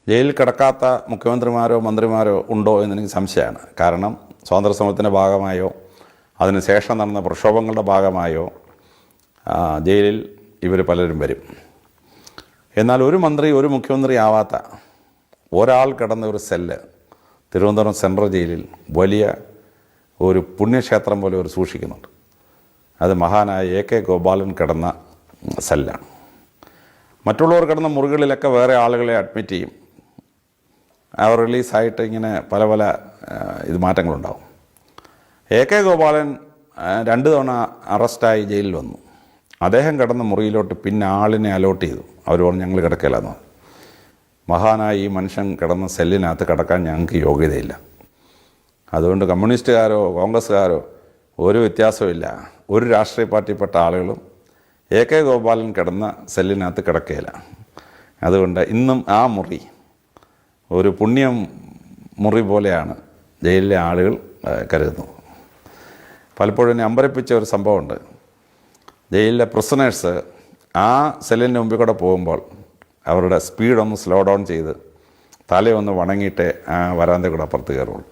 ജയിലിൽ കിടക്കാത്ത മുഖ്യമന്ത്രിമാരോ മന്ത്രിമാരോ ഉണ്ടോ എന്നെനിക്ക് സംശയമാണ്. കാരണം സ്വാതന്ത്ര്യസമരത്തിൻ്റെ ഭാഗമായോ അതിനുശേഷം നടന്ന പ്രക്ഷോഭങ്ങളുടെ ഭാഗമായോ ജയിലിൽ ഇവർ പലരും വരും. എന്നാൽ ഒരു മന്ത്രി ഒരു മുഖ്യമന്ത്രി ആവാത്ത ഒരാൾ കിടന്ന ഒരു സെല്ല് തിരുവനന്തപുരം സെൻട്രൽ ജയിലിൽ വലിയ ഒരു പുണ്യക്ഷേത്രം പോലെ ഒരു സൂക്ഷിക്കുന്നുണ്ട്. അത് മഹാനായ AK ഗോപാലൻ കിടന്ന സെല്ലാണ്. മറ്റുള്ളവർ കിടന്ന മുറികളിലൊക്കെ വേറെ ആളുകളെ അഡ്മിറ്റ് ചെയ്യും. അവർ റിലീസായിട്ട് ഇങ്ങനെ പല പല മാറ്റങ്ങളുണ്ടാവും. AK ഗോപാലൻ 2 തവണ അറസ്റ്റായി ജയിലിൽ വന്നു. അദ്ദേഹം കിടന്ന മുറിയിലോട്ട് പിന്നെ ആളിനെ അലോട്ട് ചെയ്തു. അവർ പറഞ്ഞു ഞങ്ങൾ കിടക്കില്ലെന്ന്. മഹാനായ ഈ മനുഷ്യൻ കിടന്ന സെല്ലിനകത്ത് കിടക്കാൻ ഞങ്ങൾക്ക് യോഗ്യതയില്ല. അതുകൊണ്ട് കമ്മ്യൂണിസ്റ്റുകാരോ കോൺഗ്രസ്സുകാരോ ഒരു വ്യത്യാസമില്ല, ഒരു രാഷ്ട്രീയ പാർട്ടിയിൽപ്പെട്ട ആളുകളും AK ഗോപാലൻ കിടന്ന സെല്ലിനകത്ത് കിടക്കുകയില്ല. അതുകൊണ്ട് ഇന്നും ആ മുറി ഒരു പുണ്യം മുറി പോലെയാണ് ജയിലിലെ ആളുകൾ കരുതുന്നത്. പലപ്പോഴും എന്നെ അമ്പരപ്പിച്ച ഒരു സംഭവമുണ്ട്. ജയിലിലെ പ്രിസണേഴ്സ് ആ സെല്ലിൻ്റെ മുമ്പിൽ കൂടെ പോകുമ്പോൾ അവരുടെ സ്പീഡൊന്ന് സ്ലോ ഡൗൺ ചെയ്ത് തലയൊന്ന് വണങ്ങിയിട്ടേ ആ വരാന്ത കൂടെ അപ്പുറത്ത് കയറുള്ളൂ.